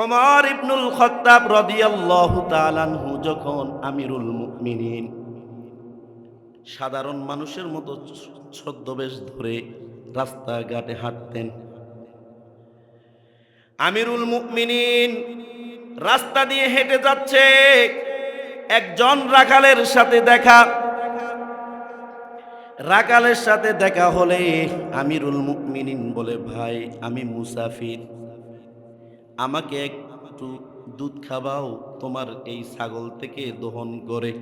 ওমর ইবনুল খাত্তাব রাদিয়াল্লাহু তাআলা আনহু যখন আমিরুল মুমিনিন সাধারণ মানুষের মতো ছদ্মবেশ ধরে রাস্তাঘাটে হাঁটতেন, আমিরুল মুমিনিন রাস্তা দিয়ে হেঁটে যাচ্ছে, একজন রাখালের সাথে দেখা। রাখালের সাথে দেখা হলে আমিরুল মুমিনিন বলে, ভাই আমি মুসাফির, আমাকে একটু দুধ খাওয়াও তোমার এই ছাগল থেকে দহন করে।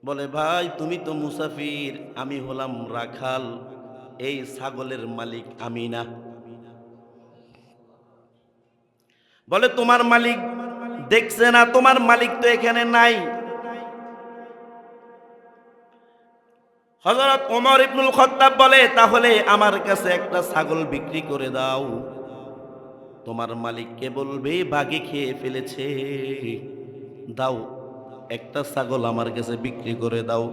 বলে, ভাই তুমি তো মুসাফির, আমি হলাম রাখাল, এই ছাগলের মালিক আমি না। বলে, তোমার মালিক দেখছে না? তোমার মালিক তো এখানে নাই। হযরত ওমর ইবনুল খাত্তাব বলে, তাহলে আমার কাছে একটা ছাগল বিক্রি করে দাও, তোমার মালিককে বলবে বাঘে খেয়ে ফেলেছে, দাও একটা ছাগল আমার কাছে বিক্রি করে দাও,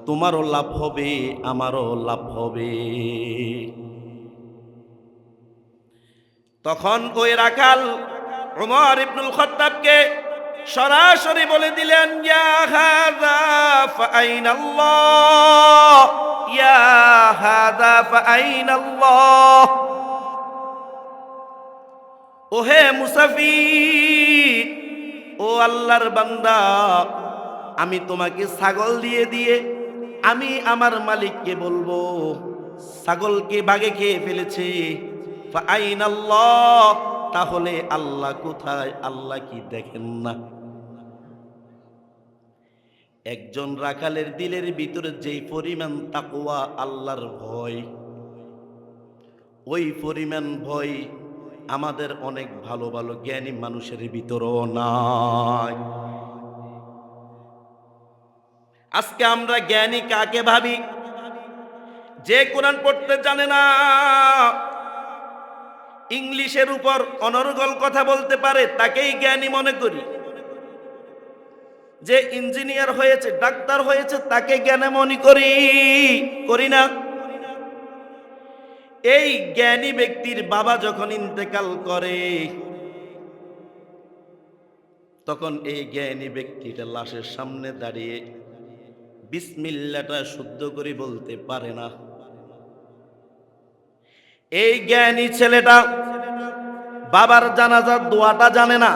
তোমারও লাভ হবে আমারও লাভ হবে। তখন ওই রাখাল ওমর ইবনুল খাত্তাবকে সরাসরি বলে দিলেন, ইয়া হাযা ফাআইনাল্লাহ, ইয়া হাযা ফাআইনাল্লাহ, ওহে মুসাফির, ও আল্লাহর বান্দা, আমি তোমাকে ছাগল দিয়ে দিয়ে আমি আমার মালিককে বলবো ছাগলকে বাঘে খেয়ে ফেলেছে, ফাআইনাল্লাহ, তাহলে আল্লাহ কোথায়? আল্লাহ কি দেখেন না? একজন রাখালের দিলের ভিতরে যেই পরিমাণ তাকওয়া, আল্লাহর ভয়, ওই পরিমাণ ভয় আমাদের অনেক ভালো ভালো জ্ঞানী মানুষের ভিতরও নাই। আজকে আমরা জ্ঞানী কাকে ভাবি? যে কোরআন পড়তে জানে না, ইংলিশের উপর অনর্গল কথা বলতে পারে, তাকেই জ্ঞানী মনে করি। যে ইঞ্জিনিয়ার হয়েছে, ডাক্তার হয়েছে, তাকে জ্ঞানী মনে করি না। এই জ্ঞানী ব্যক্তির বাবা যখন ইন্তেকাল করে, তখন এই জ্ঞানী ব্যক্তিটা লাশের সামনে দাঁড়িয়ে বিসমিল্লাহটা শুদ্ধ করে বলতে পারে না। এই জ্ঞানী ছেলেটা বাবার জানাজার দোয়াটা জানে না,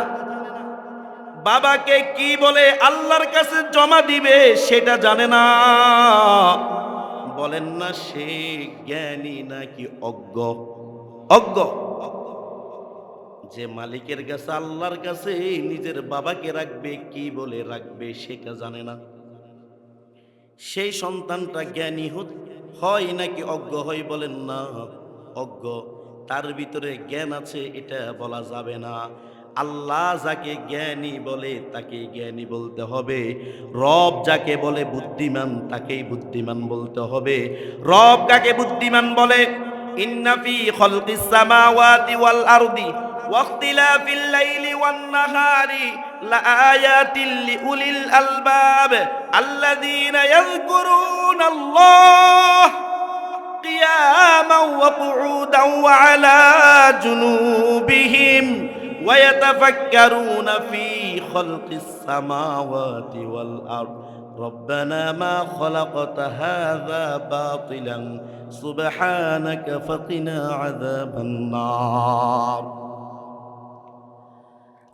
বাবাকে কি বলে আল্লাহর কাছে জমা দিবে সেটা জানে না। বলেন না সে জ্ঞানী নাকি অজ্ঞ? অজ্ঞ। যে মালিকের কাছে, আল্লাহর কাছে নিজের বাবাকে রাখবে, কি বলে রাখবে সেটা জানে না, সেই সন্তানটা জ্ঞানী হয় নাকি অজ্ঞ হয়? বলেন না অজ্ঞ। তার ভিতরে জ্ঞান আছে এটা বলা যাবে না। আল্লাহ যাকে জ্ঞানী বলে তাকে জ্ঞানী বলতে হবে, রব যাকে বলে বুদ্ধিমান তাকেই বুদ্ধিমান বলতে হবে। রব কাকে বুদ্ধিমান বলে? ইন্না ফি খালকিস সামাওয়াতি ওয়াল আরদি ওয়াখতিলাফিল লাইলি ওয়ান নাহারি লাআয়াতিল লিউলিল আলবাব আল্লাযীনা ইয়াযকুরুনাল্লাহ কিয়ামান ওয়া কুউদান ওয়া আলা জুনুবিহিম ওয়া ইয়াতাফাক্কারুনা ফি খালকিস সামাওয়াতি ওয়াল আরদ রব্বানা মা খালাকতা হাযা বাতিলান সুবহানাকা ফাকিনা আযাবান নার।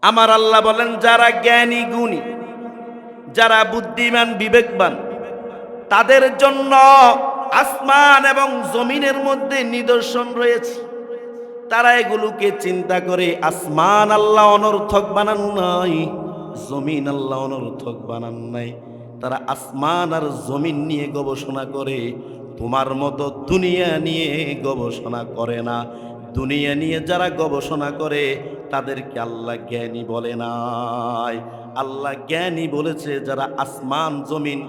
আমার আল্লাহ বলেন, যারা জ্ঞানী গুণী, যারা বুদ্ধিমান বিবেকবান, তাদের জন্য আসমান এবং জমিনের মধ্যে নিদর্শন রয়েছে। তারা এগুলোকে চিন্তা করে, আসমান আল্লাহ অনর্থক বানান নাই, জমিন আল্লাহ অনর্থক বানান নাই। তারা আসমান আর জমিন নিয়ে গবেষণা করে, তোমার মতো দুনিয়া নিয়ে গবেষণা করে না। দুনিয়া নিয়ে যারা গবেষণা করে তাদেরকে আল্লাহ জ্ঞানী বলে নাই। আল্লাহ জ্ঞানী বলেছে যারা আসমান জমিন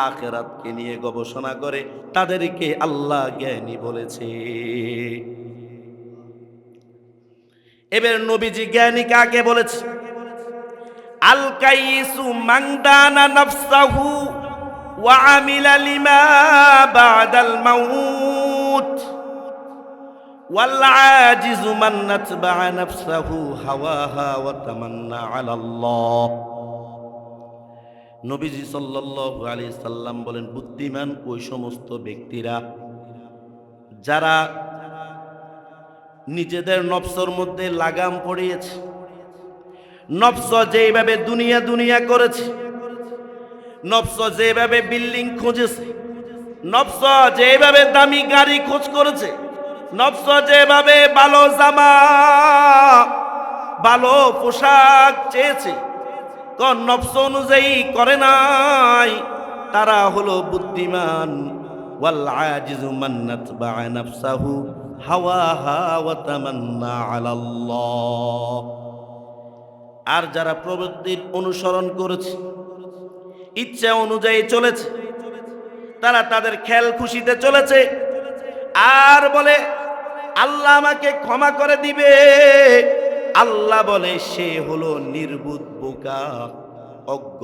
আখিরাতকে নিয়ে গবেষণা করে তাদেরকে আল্লাহ জ্ঞানী বলেছে। এবার নবীজি জ্ঞানী কাকে বলেছে? আল কাইসু মান দানা নাফসাহু ওয়া আমিলা লিমা বাদাল মাউত ওয়াল আজিজু মান নাতবা'a নাফসাহু হাওয়াহা ওয়া তামান্না আলাল্লাহ। নবীজি সাল্লাল্লাহু আলাইহি সাল্লাম বলেন, বুদ্ধিমান ওই সমস্ত ব্যক্তিরা যারা নিজেদের নফসের মধ্যে লাগাম পড়িয়েছে, নফস যেভাবে দুনিয়া দুনিয়া করেছে, নফস যেভাবে বিল্ডিং খুঁজেছে, নফস যেভাবে দামি গাড়ি খোঁজ করেছে, নফস যেভাবে ভালো জামা ভালো পোশাক চেয়েছে, কোন নফস অনুযায়ী করে নাই, তারা হলো বুদ্ধিমান। ওয়াল আজিজু মান নাতবা'a নাফসাহু হাওয়াহা ওয়া তামান্না আলাল্লাহ। আর যারা প্রবৃত্তির অনুসরণ করেছে, ইচ্ছা অনুযায়ী চলেছে, তারা তাদের খেল খুশিতে চলেছে আর বলে আল্লাহ আমাকে ক্ষমা করে দিবে। আল্লাহ বলে সে হলো নির্বুধ, বোকা, অজ্ঞ।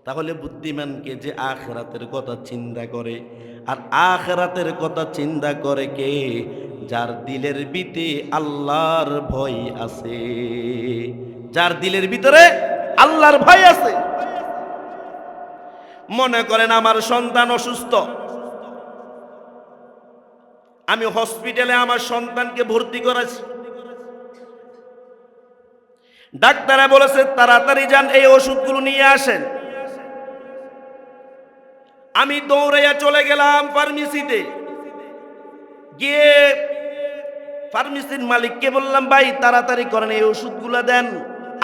তাহলে বুদ্ধিমানকে যে আখিরাতের কথা চিন্তা করে, আর আখিরাতের কথা চিন্তা করে কে? যার দিলের ভিতরে আল্লাহর ভয় আছে, যার দিলের ভিতরে আল্লাহর ভয় আছে। মনে করেন আমার সন্তান অসুস্থ, আমি হসপিটালে আমার সন্তানকে ভর্তি করেছি, ডাক্তাররা বলেছে তাড়াতাড়ি যান, এই ওষুধগুলো নিয়ে আসেন। আমি দৌড়াইয়া চলে গেলাম ফার্মেসিতে, গিয়ে ফার্মেসির মালিককে বললাম, ভাই তাড়াতাড়ি করেন, এই ওষুধগুলো দেন,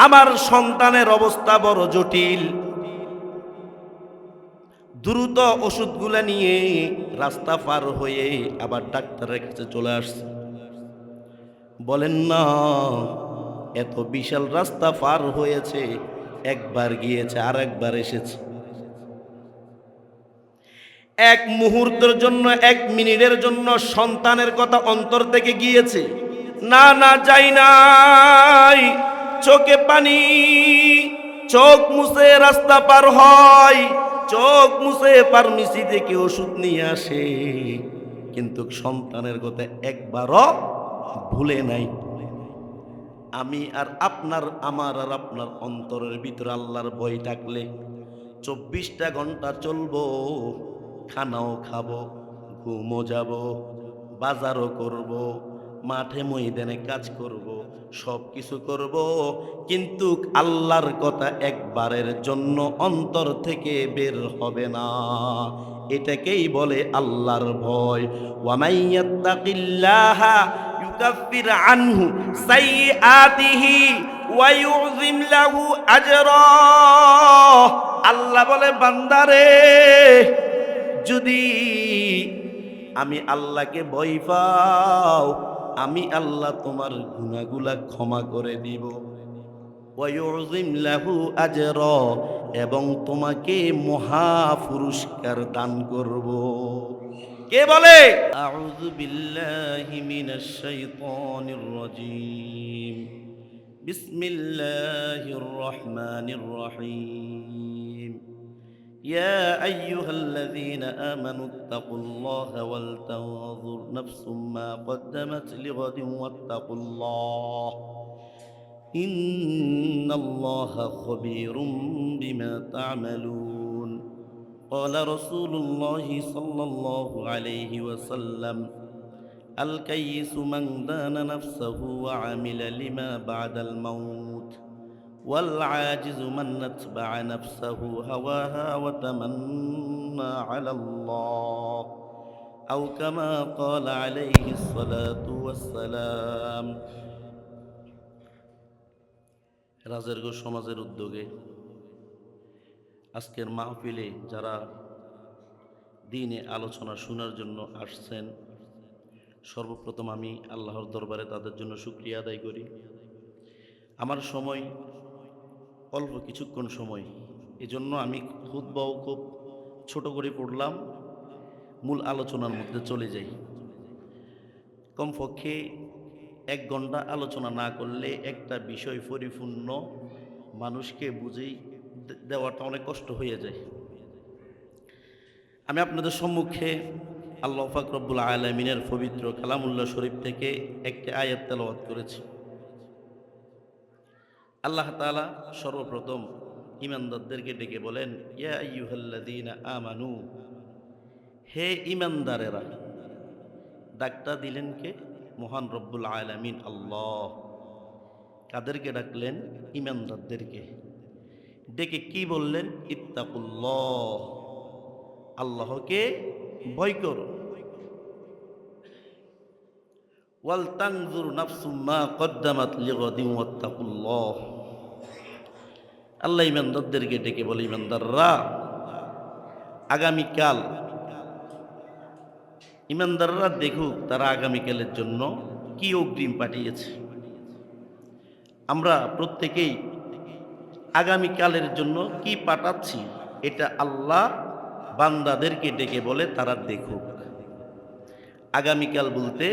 আমার সন্তানের অবস্থা বড় জটিল। দ্রুত ওষুধগুলো নিয়ে রাস্তা পার হয়ে আবার ডাক্তারের কাছে চলে আসছে। বলেন না, এত বিশাল রাস্তা পার হয়েছে, একবার গিয়েছে আর একবার এসেছে, এক মুহূর্তের জন্য, এক মিনিটের জন্য সন্তানের কথা অন্তর থেকে গিয়েছে? না না, যাই নাই। চোখে পানি, চোখ মুছে রাস্তা পার হয়, চোখ মুছে ফার্মেসি থেকে ওষুধ নিয়ে আসে, কিন্তু সন্তানের কথা একবারও ভুলে নাই। আমি আর আপনার, আমার আর আপনার অন্তরের ভিতরে আল্লাহর ভয় থাকলে 24টা ঘন্টা চলবো, খানাও খাবো, ঘুমও যাব, বাজারও করব, মাঠে ময়দানে কাজ করব, সব কিছু করব, কিন্তু আল্লাহর কথা একবারের জন্য অন্তর থেকে বের হবে না। এটাকেই বলে আল্লাহর ভয়। ওয়া মাইয়াত্তাকিল্লাহা ইউকাফির আনহু সাইয়্যাতিহি ওয়া ইউযিম লাহু আজরা। আল্লাহ বলে, বান্দারে, যদি আমি আল্লাহকে ভয় পাও, আমি আল্লাহ তোমার গুনাহগুলা ক্ষমা করে দিব। ওয়া ইউযিম লাহু আজরা, এবং তোমাকে মহা পুরস্কার দান করব। কে বলে? আউযু বিল্লাহি মিনাশ শাইতানির রাজীম। বিসমিল্লাহির রহমানির রহিম। ইয়া আইয়ুহাল্লাযীনা আমানু তাকুল্লাহা ওয়াল তানজুর নাফসুম মা কদ্দামাত লিগাদিন ওয়াত্তাকুল্লাহ ইন্নাল্লাহা খবীরুম বিমা তা'মালুন। قال رسول الله صلى الله عليه وسلم الكيس من دان نفسه وعمل لما بعد الموت والعاجز من اتبع نفسه هواها وتمنى على الله أو كما قال عليه الصلاة والسلام। রাজেরগো সমাজের উদ্যোগে আজকের মাহফিলে যারা দ্বীনে আলোচনা শোনার জন্য আসছেন, সর্বপ্রথম আমি আল্লাহর দরবারে তাদের জন্য শুকরিয়া আদায় করি। আমার সময় অল্প, কিছুক্ষণ সময়, এজন্য আমি খুতবাও খুব ছোট করে পড়লাম, মূল আলোচনার মধ্যে চলে যাই। কমপক্ষে 1 ঘন্টা আলোচনা না করলে একটা বিষয় পরিপূর্ণ মানুষকে বুঝেই দেওয়াটা অনেক কষ্ট হয়ে যায়। আমি আপনাদের সম্মুখে আল্লাহ পাক রব্বুল আলামিনের পবিত্র কালামুল্লাহ শরীফ থেকে একটি আয়াত তেলাওয়াত করেছি। আল্লাহ তাআলা সর্বপ্রথম ঈমানদারদেরকে ডেকে বলেন, ইয়া আইয়ুহাল্লাযীনা আমানু, হে ঈমানদারেরা। ডাকটা দিলেন কে? মহান রব্বুল আলামিন আল্লাহ। কাদেরকে ডাকলেন? ঈমানদারদেরকে। ডেকে কি বললেন? ইত্তাকুল্লাহ, আল্লাহকে ভয় করো। ওয়াল তানজুর নাফসুম মা কদ্দামাত লিগাদিন ওয়াত্তাকুল্লাহ। আল্লাহ ঈমানদারদেরকে ডেকে বলে, ঈমানদাররা, আগামীকাল ঈমানদাররা দেখুক তারা আগামীকালের জন্য কি অগ্রিম পাঠিয়েছে। আমরা প্রত্যেকেই আগামীকালের জন্য কি পাঠাচ্ছি এটা আল্লাহ বান্দাদেরকে ডেকে বলে তারা দেখুক। আগামীকাল বলতে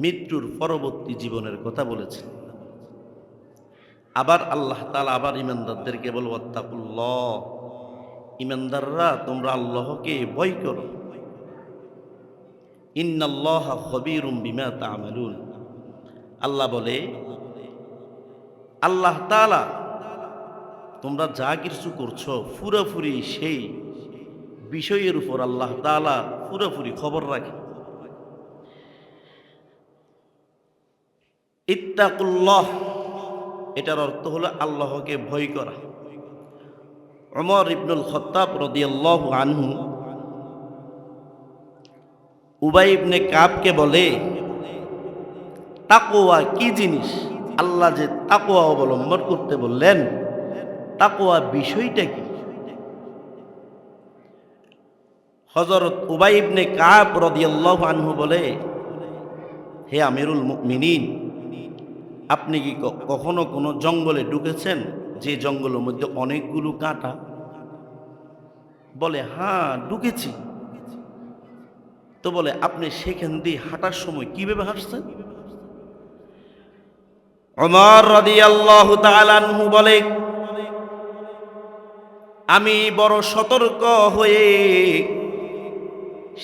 মৃত্যুর পরবর্তী জীবনের কথা বলেছেন। আবার আল্লাহ তাআলা আবার ঈমানদারদেরকে বলে, ওয়াত্তাকুল্লাহ, ঈমানদাররা তোমরা আল্লাহকে ভয় করো। ইন্নাল্লাহা খবীরুম বিমা তা'মালুন। আল্লাহ বলে, আল্লাহ তাআলা তোমরা যা কিছু করছো পুরোপুরি সেই বিষয়ের উপর আল্লাহ তাআলা পুরোপুরি খবর রাখে। ইত্তাকুল্লাহ এটার অর্থ হলো আল্লাহকে ভয় করা। ওমর ইবনুল খাত্তাব রাদিয়াল্লাহু আনহু উবাই ইবনে কাবকে বলে, তাকওয়া কি জিনিস? আল্লাহ যে তাকওয়া অবলম্বন করতে বললেন, তাকওয়া বিষয়টা কি? হযরত উবাই ইবনে কাব রাদিয়াল্লাহু আনহু বলে, হে আমিরুল মুমিনিন, আপনি কি কখনো কোনো জঙ্গলে ঢুকেছেন যে জঙ্গলের মধ্যে অনেকগুলো কাঁটা? বলে, হ্যাঁ ঢুকেছি। তো বলে, আপনি সেখান দিয়ে হাঁটার সময় কিভাবে হাঁটছেন? ওমর রাদিয়াল্লাহু তাআলা আনহু বলে, আমি বড় সতর্ক হয়ে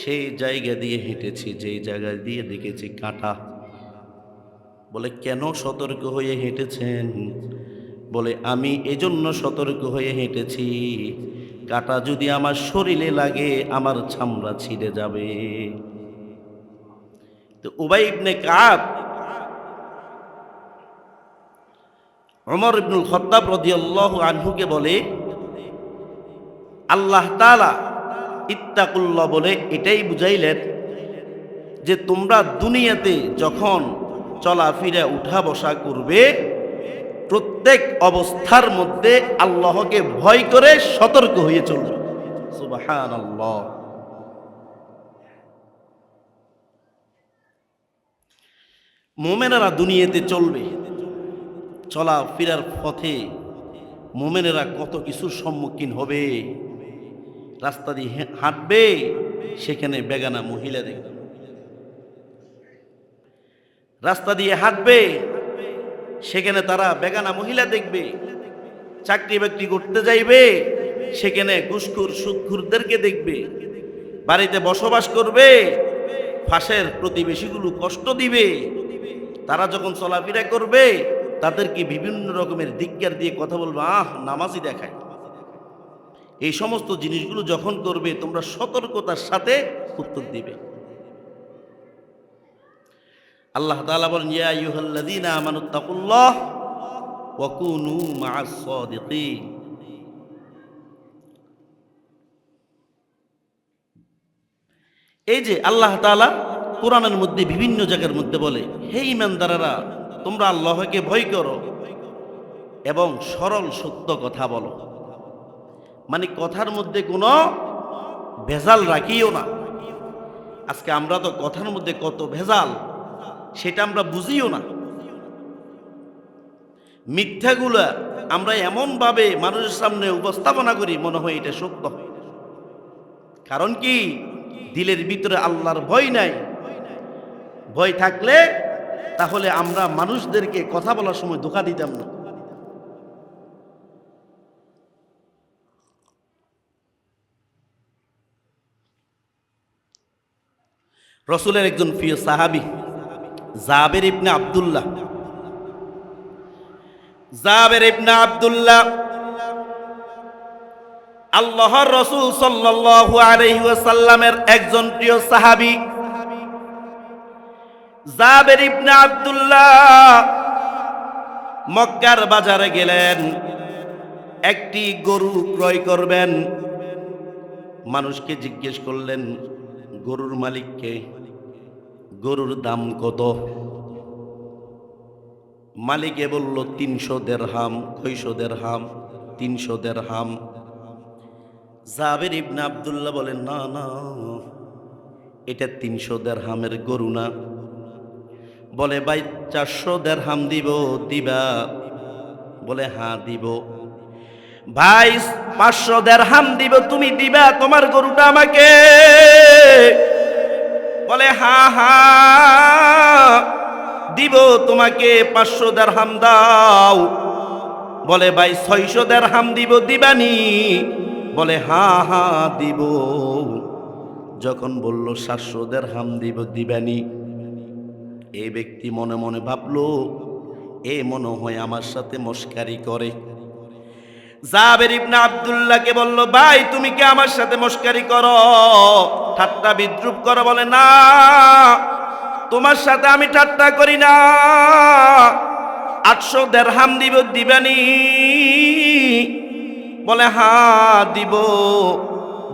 সেই জায়গা দিয়ে হেঁটেছি যেই জায়গা দিয়ে দেখেছি কাঁটা। বলে, কেন সতর্ক হয়ে হেঁটেছেন? বলে, আমি এজন্য সতর্ক হয়ে হেঁটেছি, কাঁটা যদি আমার শরীরে লাগে আমার চামড়া ছিঁড়ে যাবে। তো উবাই ইবনে কাব ওমর ইবনুল খাত্তাব রাদিয়াল্লাহু আনহুকে বলে, আল্লাহ তাআলা ইত্তাকুল্লাহ বলে এটাই বুঝাইলেন যে তোমরা দুনিয়াতে যখন চলাফেরা উঠা বসা করবে প্রত্যেক অবস্থার মধ্যে আল্লাহকে ভয় করে সতর্ক হয়ে চলবে। সুবহানাল্লাহ। মুমিনেরা দুনিয়াতে চলবে, চলাফেরার পথে মুমিনেরা কত কিছুর সম্মুখীন হবে। রাস্তা দিয়ে হাঁটবে, সেখানে বেগানা মহিলা দেখবে। রাস্তা দিয়ে হাঁটবে, সেখানে তারা বেগানা মহিলা দেখবে। চাকরি বাকরি করতে যাইবে, সেখানে ঘুষখোর সুদখোরদেরকে দেখবে। বাড়িতে বসবাস করবে, পাশের প্রতিবেশীগুলো কষ্ট দিবে। তারা যখন চলাফেরা করবে তাদেরকে বিভিন্ন রকমের ধিক্কার দিয়ে কথা বলবে, নামাজি দেখায়। এই সমস্ত জিনিসগুলো যখন করবে তোমরা সতর্কতার সাথে উত্তর দিবে। আল্লাহ তাআলা বলেন, ইয়া আইয়ুহাল্লাযীনা আমানুত্তাকুল্লাহ ওয়া কুনু মা'আস সাদিকিন। এই যে আল্লাহ তাআলা কোরআনের মধ্যে বিভিন্ন জায়গার মধ্যে বলে, হে ঈমানদারেরা তোমরা আল্লাহকে ভয় করো এবং সরল সত্য কথা বলো। মানে কথার মধ্যে কোনো ভেজাল রাখিও না। আজকে আমরা তো কথার মধ্যে কত ভেজাল সেটা আমরা বুঝিও না। মিথ্যাগুলা আমরা এমনভাবে মানুষের সামনে উপস্থাপনা করি মনে হয় এটা সত্য। কারণ কি? দিলের ভিতরে আল্লাহর ভয় নাই। ভয় থাকলে তাহলে আমরা মানুষদেরকে কথা বলার সময় ধোঁকা দিতাম না। রসুলের একজন প্রিয় সাহাবী জাবের ইবনে আব্দুল্লাহ, জাবের ইবনে আব্দুল্লাহ আল্লাহর রসুল সাল্লাল্লাহু আলাইহি ওয়াসাল্লামের একজন প্রিয় সাহাবী। জাবের ইবনে আব্দুল্লাহ মক্কার বাজারে গেলেন, একটি গরু ক্রয় করবেন। মানুষকে জিজ্ঞেস করলেন গরুর মালিককে, গরুর দাম কত? মালিকে বলল 300 দিরহাম। কয়শো দিরহাম? 300 দিরহাম। জাবের ইবনে আব্দুল্লাহ বলেন, না না, এটা 300 দিরহামের গরু না। বলে, ভাই 400 দিরহাম দিব, দিবা? বলে, হ্যাঁ দিব। ভাই 500 দিরহাম দিব, তুমি দিবা তোমার গরুটা আমাকে? বলে, হ্যাঁ হ্যাঁ দিব তোমাকে, 500 দিরহাম দাও। বলে, ভাই 600 দিরহাম দিব, দিবানি? বলে, হ্যাঁ হ্যাঁ দিব। যখন বলল 700 দিরহাম দিব, দিবানি? এই ব্যক্তি মনে মনে ভাবলো, এ মনে হয় আমার সাথে মশকারি করে। জাবের ইবনে আব্দুল্লাহকে বলল, ভাই তুমি কি আমার সাথে মশকারি করো, ঠাট্টা বিদ্রুপ করো? বলে, না, তোমার সাথে আমি ঠাট্টা করি না। 800 দিরহাম দিব, দিবানি? বলে, হ্যাঁ দিব।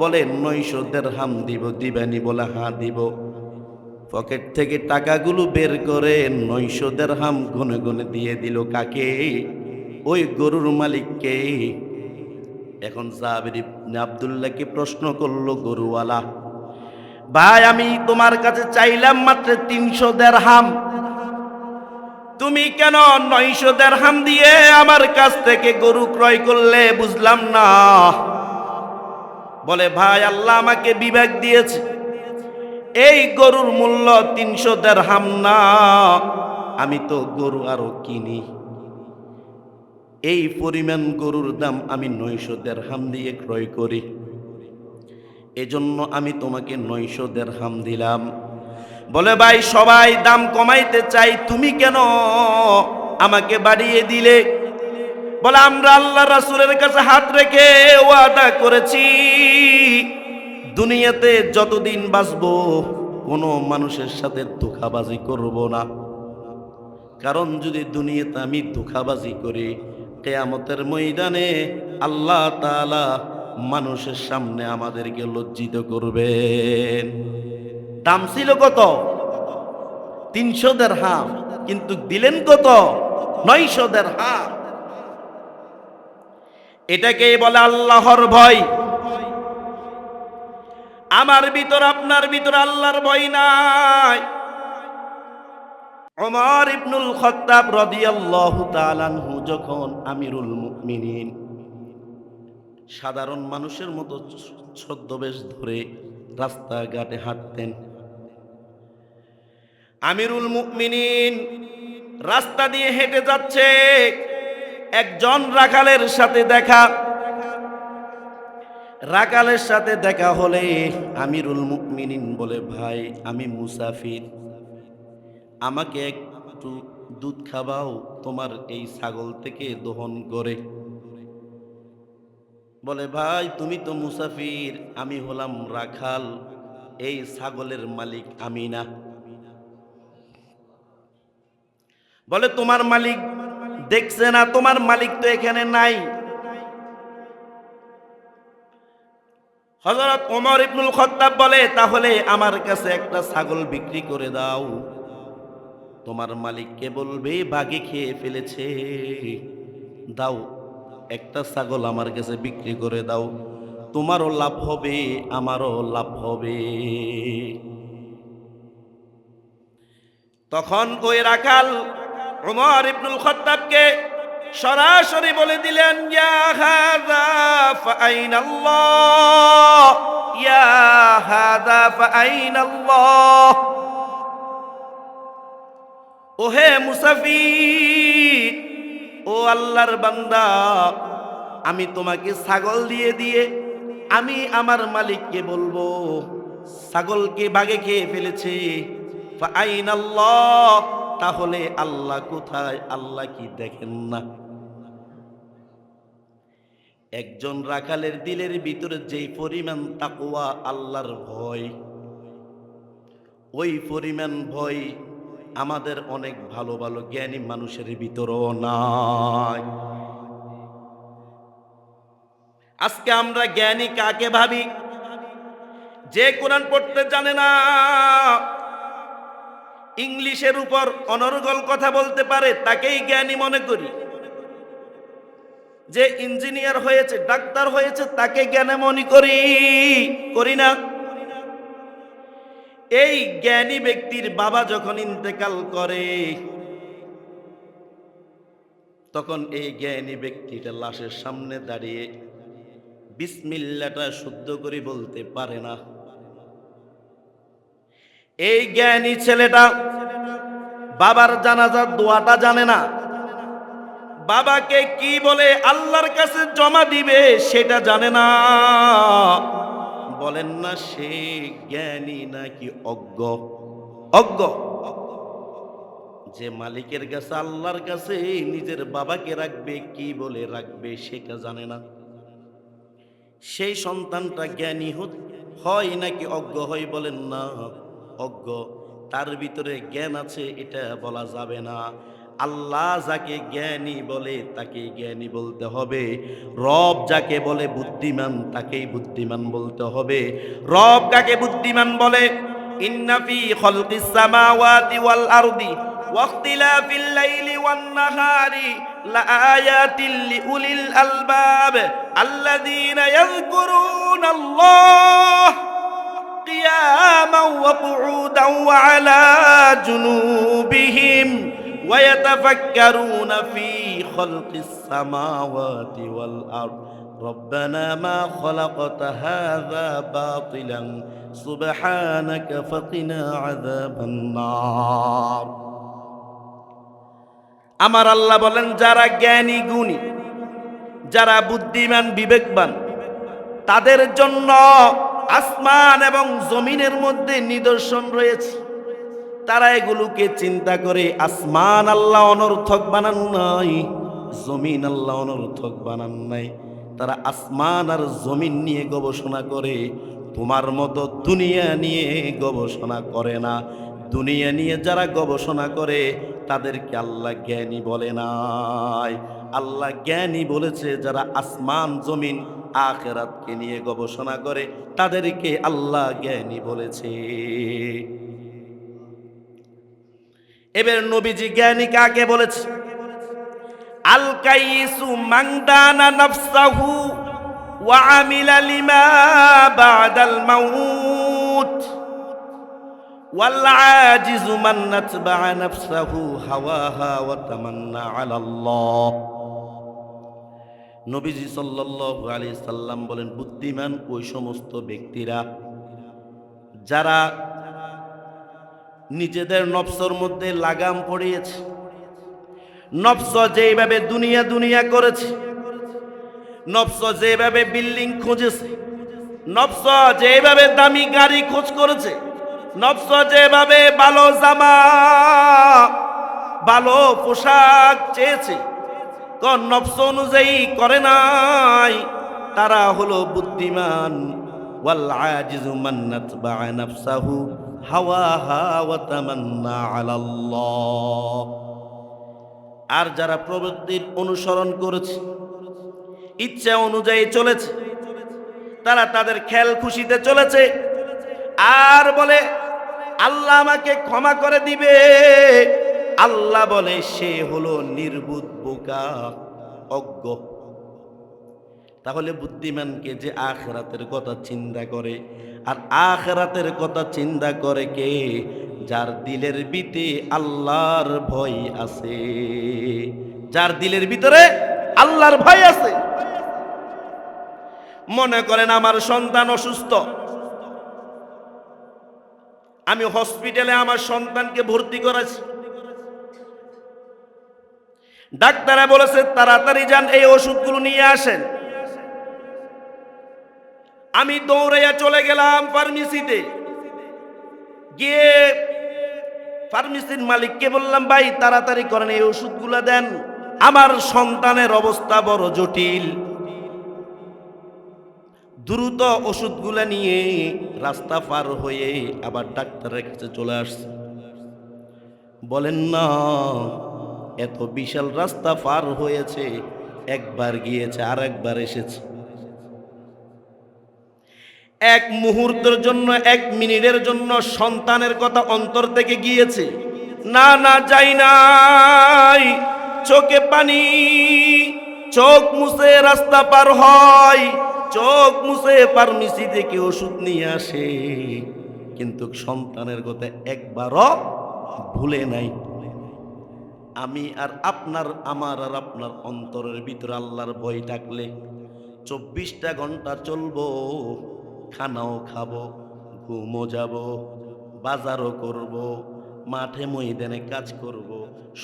বলে, 900 দিরহাম দিব, দিবানি? বলে, হ্যাঁ দিব। পকেট থেকে টাকাগুলো বের করে 900 দিরহাম গুনে গুনে দিয়ে দিল। কাকে? ওই গরুর মালিককে। এখন জাবের ইবনে আব্দুল্লাহকে প্রশ্ন করলো গরুওয়ালা, ভাই আমি তোমার কাছে চাইলাম মাত্র 300 দিরহাম, তুমি কেন 900 দিরহাম দিয়ে আমার কাছ থেকে গরু ক্রয় করলে? বুঝলাম না। বলে, ভাই আল্লাহ আমাকে বিবেক দিয়েছে, এই গরুর মূল্য 300 দিরহাম না, আমি তো গরু আরো কিনি, এই পরিমাণ গরুর দাম আমি 900 দিরহাম দিয়ে ক্রয় করি, এজন্য আমি তোমাকে 900 দিরহাম দিলাম। বলে, ভাই সবাই দাম কমাইতে চাই, তুমি কেন আমাকে বাড়িয়ে দিলে? বলে, আমরা আল্লাহ রাসূলের কাছে হাত রেখে ওয়াদা করেছি, দুনিয়াতে যতদিন বাঁচবো কোনো মানুষের সাথে ধোঁকাবাজি করব না। কারণ যদি দুনিয়াতে আমি ধোঁকাবাজি করি, কিয়ামতের ময়দানে আল্লাহ তাআলা মানুষের সামনে আমাদেরকে লজ্জিত করবেন। দাম ছিল কত? 300 দিরহাম, কিন্তু দিলেন কত? 900 দিরহাম। এটাকেই বলে আল্লাহর ভয়। আমার ভিতর আপনার ভিতর আল্লাহর ভয় নাই। ওমর ইবনুল খাত্তাব রাদিয়াল্লাহু তাআলা আনহু যখন আমিরুল মুমিনিন, সাধারণ মানুষের মতো ছদ্মবেশ ধরে রাস্তাঘাটে হাঁটতেন। আমিরুল মুমিনিন রাস্তা দিয়ে হেঁটে যাচ্ছে, একজন রাখালের সাথে দেখা। রাখালের সাথে দেখা হলে আমিরুল মুমিনিন বলে, ভাই আমি মুসাফির, আমাকে একটু দুধ খাওয়াও তোমার এই ছাগল থেকে দহন করে। বলে, ভাই তুমি তো মুসাফির, আমি হলাম রাখাল, এই ছাগলের মালিক আমি না। বলে, তোমার মালিক দেখছে না? তোমার মালিক তো এখানে নাই। হযরত ওমর ইবনুল খাত্তাব বলে, তাহলে আমার কাছে একটা ছাগল বিক্রি করে দাও, তোমার মালিককে বলবে বাঘে খেয়ে ফেলেছে, দাও একটা ছাগল আমার কাছে বিক্রি করে দাও, তোমারও লাভ হবে আমারও লাভ হবে। তখন ওই রাখাল ওমর ইবনুল খাত্তাবকে সরাসরি বলে দিলেন, ইয়া হাযা ফাআইনাল্লাহ, ইয়া হাযা ফাআইনাল্লাহ। ওহে মুসাফির, ও আল্লাহর বান্দা, আমি তোমাকে ছাগল দিয়ে দিয়ে আমি আমার মালিককে বলবো ছাগলকে বাঘে খেয়ে ফেলেছে। ফাআইনাল্লাহ, তাহলে আল্লাহ কোথায়? আল্লাহ কি দেখেন না? একজন রাখালের দিলের ভিতরে যেই পরিমাণ তাকওয়া, আল্লাহর ভয়, ওই পরিমাণ ভয় আমাদের অনেক ভালো ভালো জ্ঞানী মানুষের ভিতরেও নাই। আজকে আমরা জ্ঞানী কাকে ভাবি? যে কোরআন পড়তে জানে না, ইংলিশের উপর অনর্গল কথা বলতে পারে, তাকেই জ্ঞানী মনে করি। যে ইঞ্জিনিয়ার হয়েছে, ডাক্তার হয়েছে, তাকে জ্ঞানী মনে করি না। এই জ্ঞানী ব্যক্তির বাবা যখন ইন্তেকাল করে, তখন এই জ্ঞানী ব্যক্তিটা লাশের সামনে দাঁড়িয়ে বিসমিল্লাহটা শুদ্ধ করে বলতে পারে না। এই জ্ঞানী ছেলেটা বাবার জানাজার দোয়াটা জানে না, বাবাকে কি বলে আল্লাহর কাছে জমা দিবে সেটা জানে না। বলেন না সে জ্ঞানী নাকি অজ্ঞ? অজ্ঞ। যে মালিকের কাছে, আল্লাহর কাছে নিজের বাবাকে রাখবে, কি বলে রাখবে সেটা জানে না। সেই সন্তানটা জ্ঞানী হয় নাকি অজ্ঞ হয়? বলেন না অজ্ঞ। তার ভিতরে জ্ঞান আছে এটা বলা যাবে না। আল্লাহ যাকে জ্ঞানী বলে তাকে জ্ঞানী বলতে হবে। রব যাকে বলে বুদ্ধিমান, তাকেই বুদ্ধিমান বলতে হবে। রব কাকে বুদ্ধিমান বলে? ইন্না ফি খালকিস সামাওয়াতি ওয়াল আরদি ওয়াখতিলাফিল লাইলি ওয়ান নাহারি লাআয়াতিল লিউলিল আলবাব আল্লাযীনা ইয়াযকুরুনাল্লাহ قياما وقعودا وعلى جنوبهم ويتفكرون في خلق السماوات والأرض ربنا ما خلقت هذا باطلا سبحانك فقنا عذاب النار। আমার আল্লাহ বলেন, যারা জ্ঞানী গুণী, যারা বুদ্ধিমান বিবেকবান, তাদের জন্য আসমান এবং জমিনের মধ্যে নিদর্শন রয়েছে। তারা এগুলোকে চিন্তা করে। আসমান আল্লাহ অনর্থক বানান নাই, জমিন আল্লাহ অনর্থক বানান নাই। তারা আসমান আর জমিন নিয়ে গবেষণা করে, তোমার মতো দুনিয়া নিয়ে গবেষণা করে না। দুনিয়া নিয়ে যারা গবেষণা করে তাদেরকে আল্লাহ জ্ঞানী বলে নাই। আল্লাহ জ্ঞানী বলেছে যারা আসমান জমিন আখিরাতকে নিয়ে গবেষণা করে, তাদেরকে আল্লাহ জ্ঞানী বলেছে। এবার নবীজি জ্ঞানী কাকে বলেছে? আল কাইসু মান দানা নাফসাহু ওয়া আমিলা লিমা বাদাল মাউত ওয়াল আজিজু মান নাতবা'a নাফসাহু হাওয়াহা ওয়া তামান্না আলাল্লাহ। নবীজি সাল্লাল্লাহু আলাইহি সাল্লাম বলেন, বুদ্ধিমান ওই সমস্ত ব্যক্তিরা যারা নিজেদের নফসের মধ্যে লাগাম পড়িয়েছে, নফস যেভাবে দুনিয়া দুনিয়া করেছে, নফস যেভাবে বিল্ডিং খুঁজেছে, নফস যেভাবে দামি গাড়ি খোঁজ করেছে, নফস যেভাবে ভালো জামা ভালো পোশাক চেয়েছে, কোন নফস অনুযায়ী করে নাই, তারা হলো বুদ্ধিমান। ওয়াল আজিজু মান নাতবা'a নাফসাহু হাওয়াহা ওয়া তামান্না আলাল্লাহ। আর যারা প্রবৃত্তির অনুসরণ করেছে, ইচ্ছা অনুযায়ী চলেছে, তারা তাদের খেল খুশিতে চলেছে আর বলে আল্লাহ আমাকে ক্ষমা করে দিবে। আল্লাহ বলে সে হলো নির্বুধ, বোকা, অজ্ঞ। তাহলে বুদ্ধিমানকে যে আখিরাতের কথা চিন্তা করে, আর আখিরাতের কথা চিন্তা করে কে? যার দিলের ভিতরে আল্লাহর ভয় আছে, যার দিলের ভিতরে আল্লাহর ভয় আছে। মনে করেন আমার সন্তান অসুস্থ, আমি হসপিটালে আমার সন্তানকে ভর্তি করেছি, ডাক্তাররা বলেছে তাড়াতাড়ি যান, এই ওষুধগুলো নিয়ে আসেন। আমি দৌড়াইয়া চলে গেলাম ফার্মেসিতে, গিয়ে ফার্মেসির মালিককে বললাম, ভাই তাড়াতাড়ি করেন, এই ওষুধগুলো দেন, আমার সন্তানের অবস্থা বড় জটিল। দ্রুত ওষুধগুলো নিয়ে রাস্তা পার হয়ে আবার ডাক্তারের কাছে চলে আসছে। বলেন না, এত বিশাল রাস্তা পার হয়েছে, একবার গিয়েছে আর একবার এসেছে, এক মুহূর্তের জন্য, এক মিনিটের জন্য সন্তানের কথা অন্তর থেকে গিয়েছে? না না, যাই নাই। চোখে পানি, চোখ মুছে রাস্তা পার হয়, চোখ মুছে ফার্মেসি থেকে ওষুধ নিয়ে আসে, কিন্তু সন্তানের কথা একবারও ভুলে নাই। আমি আর আপনার, আমার আর আপনার অন্তরের ভিতরে আল্লাহর ভয় থাকলে 24টা ঘন্টা চলবো, খানাও খাবো, ঘুমও যাব, বাজারও করব, মাঠে ময়দানে কাজ করব,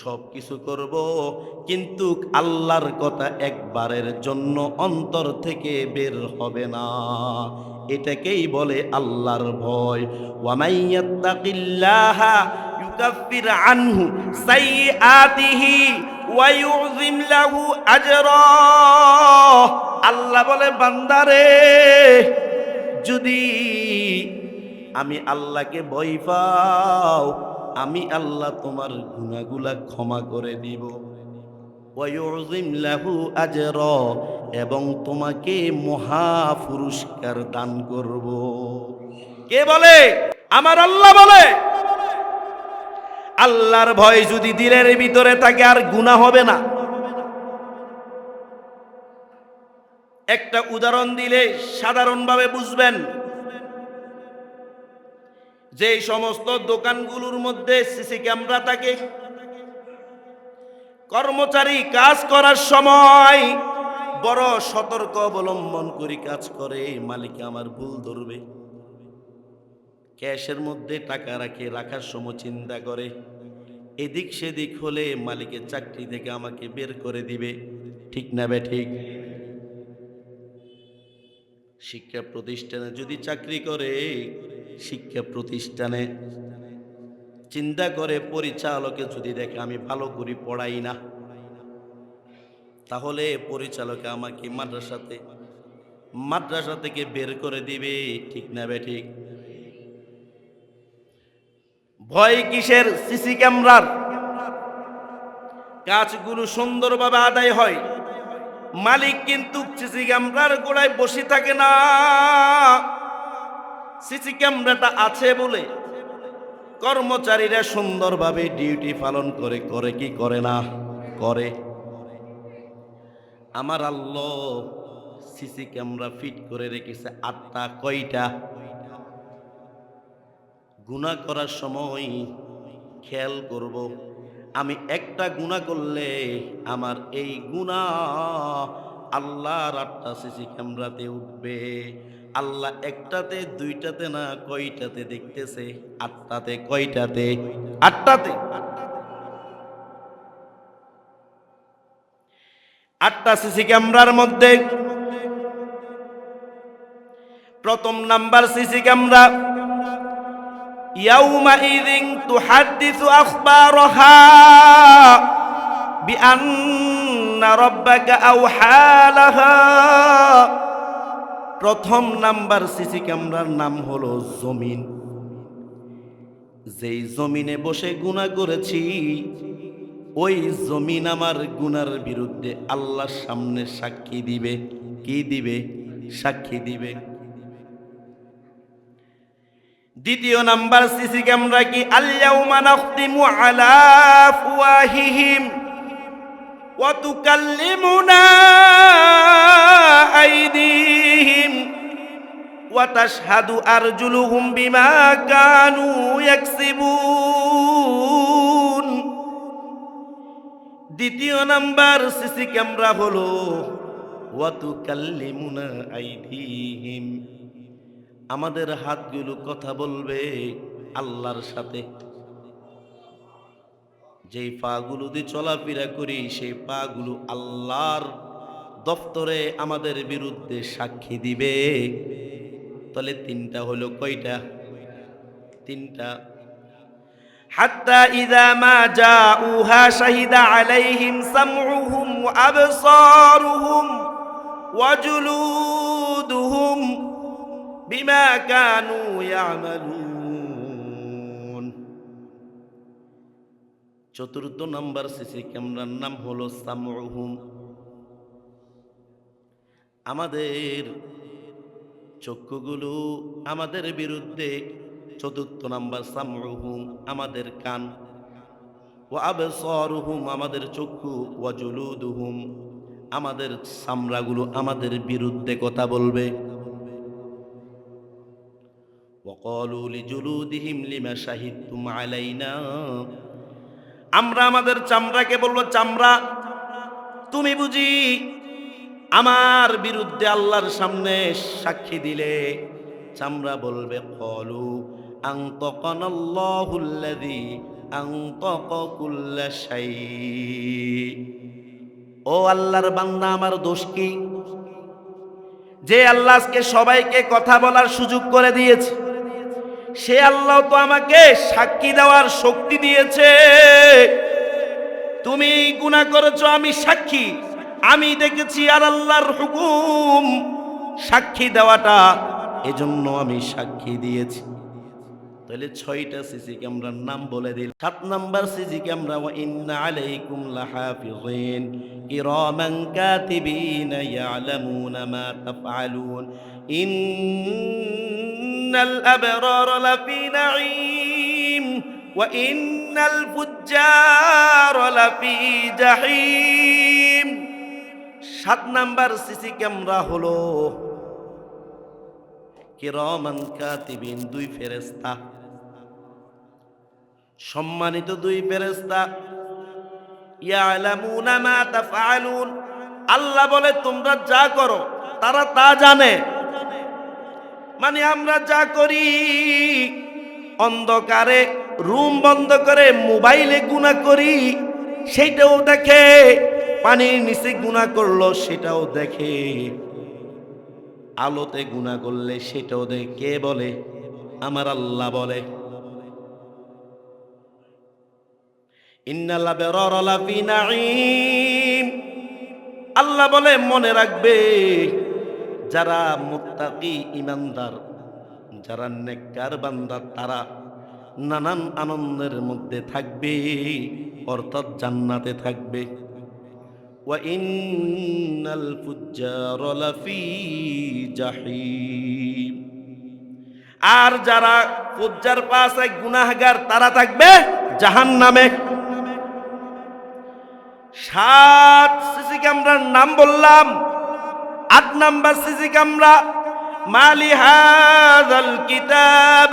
সব কিছু করব, কিন্তু আল্লাহর কথা একবারের জন্য অন্তর থেকে বের হবে না। এটাকেই বলে আল্লাহর ভয়। ওয়ামাইয়াত্তাকিল্লাহা ইউকাফির আনহু সাইয়্যাতিহি ওয়া ইউযিম লাহু আজরা। আল্লাহ বলে, বান্দারে, যদি আমি আল্লাহকে ভয় পাও, আমি আল্লাহ তোমার গুনাহগুলা ক্ষমা করে দিব, ওয়া ইউযিম লাহু আজরা, এবং তোমাকে মহা পুরস্কার দান করব। কে বলে? আমার আল্লাহ বলে। আল্লাহর ভয় যদি দিলের ভিতরে থাকে, আর গুনাহ হবে না। একটা উদাহরণ দিলে সাধারণভাবে বুঝবেন। যে সমস্ত দোকানগুলোর মধ্যে সিসি ক্যামেরা থাকে, কর্মচারী কাজ করার সময় বড় সতর্ক অবলম্বন করে কাজ করে, মালিক আমার ভুল ধরবে। ক্যাশের মধ্যে টাকা রাখে, রাখার সময় চিন্তা করে এদিক সেদিক হলে মালিকের চাকরি থেকে আমাকে বের করে দিবে, ঠিক না বে ঠিক? শিক্ষা প্রতিষ্ঠানে যদি চাকরি করে, শিক্ষা প্রতিষ্ঠানে চিন্তা করে পরিচালকে যদি দেখে আমি ভালো করে পড়াই না, তাহলে পরিচালকে আমাকে মাদ্রাসা থেকে বের করে দিবে, ঠিক না বে ঠিক? ভয় কিসের? সিসি ক্যামেরার। কাজগুলো সুন্দরভাবে আদায় হয়, মালিক কিন্তু সিসি ক্যামেরার গোড়ায় বসে থাকে না। সিসি ক্যামেরাটা আছে বলে কর্মচারীরা সুন্দরভাবে ডিউটি পালন করে। করে কি করে না? করে। আমার আল্লাহ সিসি ক্যামেরা ফিট করে রেখেছে 8টা। কয়টা? গুনাহ করার সময় খেয়াল করব, আমি একটা গুনাহ করলে আমার এই গুনাহ আল্লাহর 8টা সিসি ক্যামেরাতে উঠবে। আল্লাহ একটাতে, দুইটাতে না, কয়টাতে দেখতেছে? 8টাতে। কয়টাতে? 8টাতে। 8টা সিসি ক্যামেরার মধ্যে প্রথম নাম্বার সিসি ক্যামেরা, ইয়াউমাইযিন তুহাদ্দিসু আখবারাহা বিআন্না রাব্বাকা আওহা লাহা। প্রথম নাম্বার সিসি ক্যামেরার নাম হলো জমিন। যেই জমিনে বসে গুনাহ করেছি, ওই জমিন আমার গুনার বিরুদ্ধে আল্লাহর সামনে সাক্ষী দিবে। কি দিবে? সাক্ষী দিবে। দ্বিতীয় নাম্বার সিসি ক্যামেরা কি? আল-ইয়াউমা নাখতিমু আলা আফওয়াহিহিম ওয়া তুকাল্লিমুনা আইদিহিম ওয়া তাশহাদু আরজুলুহুম বিমা কানু ইয়াকসিবুন। দ্বিতীয় নাম্বার সিসি ক্যামেরা হলো ওয়া তুকাল্লিমুনা আইদিহিম, আমাদের হাতগুলো কথা বলবে আল্লাহর সাথে। যেই পাগুলো দিয়ে চলাফেরা করি, সেই পাগুলো আল্লাহর দফতরে আমাদের বিরুদ্ধে সাক্ষী দিবে। তাহলে তিনটা হলো কয়টা? তিনটা। হাত্তা ইযা মা জাউহা শাহিদা আলাইহিম সামউহুম ওয়া আবসারুহুম ওয়া জুলুদুহুম বিমা কানু ইয়ামালুন। চতুর্থ নাম্বার সিসি ক্যামেরার নাম হলো সামউহুম। আমাদের চক্ষুগুলো আমাদের বিরুদ্ধে। চতুর্থ নাম্বার সামউহুম, আমাদের কান। ওয়া আবসারুহুম, আমাদের চক্ষু। ওয়া জুলুদুহুম, আমাদের চামড়াগুলো আমাদের বিরুদ্ধে কথা বলবে। ওয়া ক্বালু লিজুলুদিহিম লিমা শাহিদতুম আলাইনা, আমরা আমাদের চামড়াকে বলবো, চামড়া তুমি বুঝি আমার বিরুদ্ধে আল্লাহর সামনে সাক্ষী দিলে? চামড়া বলবে ক্বালু আনতাকানাল্লাহুল্লাযী আনতাকা কুল্লা শাই। ও আল্লাহর বান্দা, আমার দোষ কি? যে আল্লাহ আজকে সবাইকে কথা বলার সুযোগ করে দিয়েছে, সে আল্লাহ তো আমাকে সাক্ষী দেওয়ার শক্তি দিয়েছে। তুমি গুনাহ করেছো, আমি সাক্ষী, আমি দেখেছি। আর আল্লাহর হুকুম সাক্ষী দেওয়াটা, এজন্য আমি সাক্ষী দিয়েছি। তাহলে 6টা সিসি ক্যামেরার নাম বলে দিল। 7 নাম্বার সিসি ক্যামেরা, ওয়া ইন্না আলাইকুম লাহাফিজিন কিরামান কাতিবিনা ইয়ালামুনা মা তাফআলুন ইন্নাল আবরারা লাফি নাঈম ওয়া ইন্নাল ফুজ্জারা লাফি জাহিম। 7 নাম্বার সিসি ক্যামেরা হলো কিরামান কাতিবিন, 2 ফেরেশতা, সম্মানিত 2 ফেরেশতা। ইয়ালামুনা মা তাফআলুন, আল্লাহ বলে তোমরা যা করো তারা তা জানে। মানে আমরা যা করি, অন্ধকারে রুম বন্ধ করে মোবাইলে গুনাহ করি, সেটাও দেখে। পানির নিচে গুনাহ করলো, সেটাও দেখে। আলোতে গুনাহ করলে সেটাও দেখে। কে বলে? আমার আল্লাহ বলে। ইন্নাল আবরারা লাফি নাঈম, আল্লাহ বলে মনে রাখবে, যারা মুত্তাকি ঈমানদার, যারা নেককার বান্দা, তারা নানান আনন্দের মধ্যে থাকবে, অর্থাৎ জান্নাতে থাকবে। ওয়া ইন্নাল ফুজ্জারা লাফি জাহিম, আর যারা ফুজ্জার পাশে গুনাহগার, তারা থাকবে জাহান্নামে। 7 সিসি ক্যামেরার নাম বললাম। 8 নাম্বার সিসি ক্যামেরা, মালি হাযাল কিতাব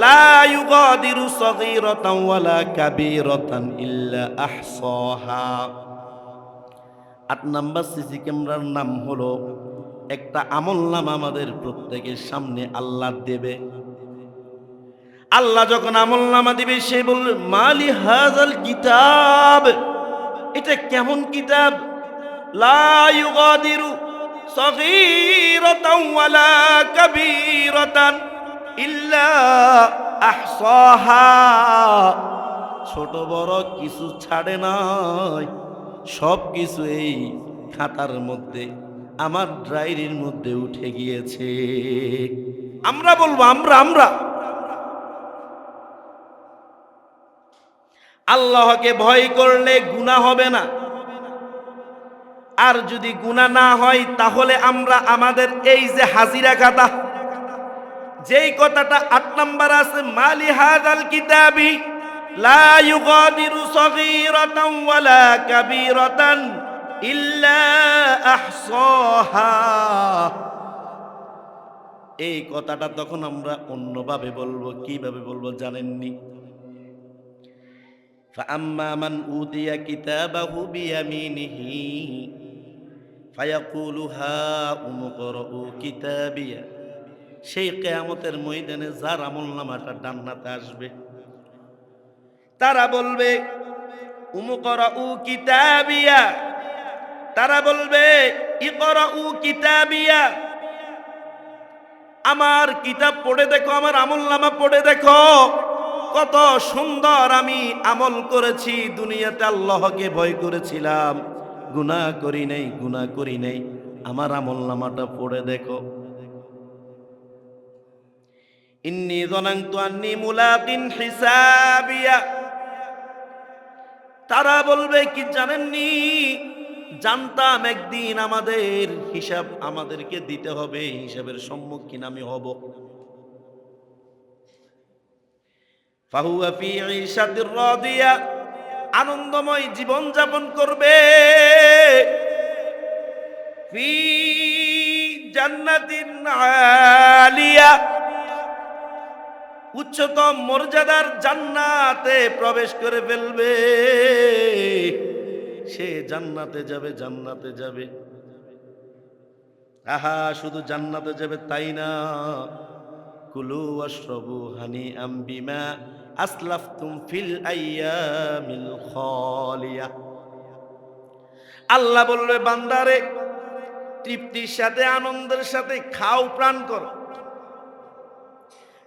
লা ইউগাদিরু সগীরাতান ওয়ালা কাবীরাতান ইল্লা আহসাহা। 8 নাম্বার সিসি ক্যামেরার নাম হলো, একটা আমলনামা আমাদের প্রত্যেকের সামনে আল্লাহ দেবে। আল্লাহ যখন আমলনামা দিবে, সে বলবে মালি হাযাল কিতাব, এটা কেমন কিতাব? লা ইউগাদিরু সগীরাতান ওয়ালা কাবীরাতান ইল্লা আহসাহা, ছোট বড় কিছু ছাড়ে নাই, সব কিছু এই খাতার মধ্যে, আমার ডায়েরির মধ্যে উঠে গিয়েছে। আমরা বলবো আমরা আল্লাহকে ভয় করলে গুনাহ হবে না। আর যদি গুনাহ না হয়, তাহলে আমরা আমাদের এই যে হাজিরা খাতা, যেই কথাটা 8 নাম্বার আছে, মালি হাযাল কিতাবি লা ইউগাদিরু সগীরাতান ওয়ালা কাবীরাতান ইল্লা আহসাহা, এই কথাটা তখন আমরা অন্যভাবে বলবো। কিভাবে বলবো জানেননি? ফাআম্মা মান উতিয়া কিতাবাহু বিয়ামিনিহি ফায়াকুলু হাউম ইকরাউ কিতাবিয়া, সেই কিয়ামতের ময়দানে যার আমলনামাটা ডান্নাতে আসবে, তারা বলবে উমকরাউ কিতাবিয়া, তারা বলবে ইকরাউ কিতাবিয়া, আমার কিতাব পড়ে দেখো, আমার আমলনামা পড়ে দেখো, কত সুন্দর আমি আমল করেছি। দুনিয়াতে আল্লাহকে ভয় করেছিলাম, গুনাহ করি নাই, গুনাহ করি নাই। আমার আমলনামাটা পড়ে দেখো। ইন্নী যানানতু আন্নী মুলাকিন হিসাবিয়া। তারা বলবে কি জানেননি, জানতাম একদিন আমাদের হিসাব আমাদেরকে দিতে হবে, হিসাবের সম্মুখীন আমি হব। ফাহুয়া ফি ঈশাতির রাদিয়া, আনন্দময় জীবন যাপন করবে। ফি জান্নাতিন আলিয়া, উচ্চতম মর্যাদার জান্নাতে প্রবেশ করে ফেলবে। সে জান্নাতে যাবে, জান্নাতে যাবে। আহা, শুধু জান্নাতে যাবে তাই না, কুলু ওয়াশরাবু হানিআম বিমা আসলাফতুম ফিল আইয়ামিল খালিয়া। আল্লাহ বলবে, বান্দারে তৃপ্তির সাথে আনন্দের সাথে খাও, প্রাণ করো।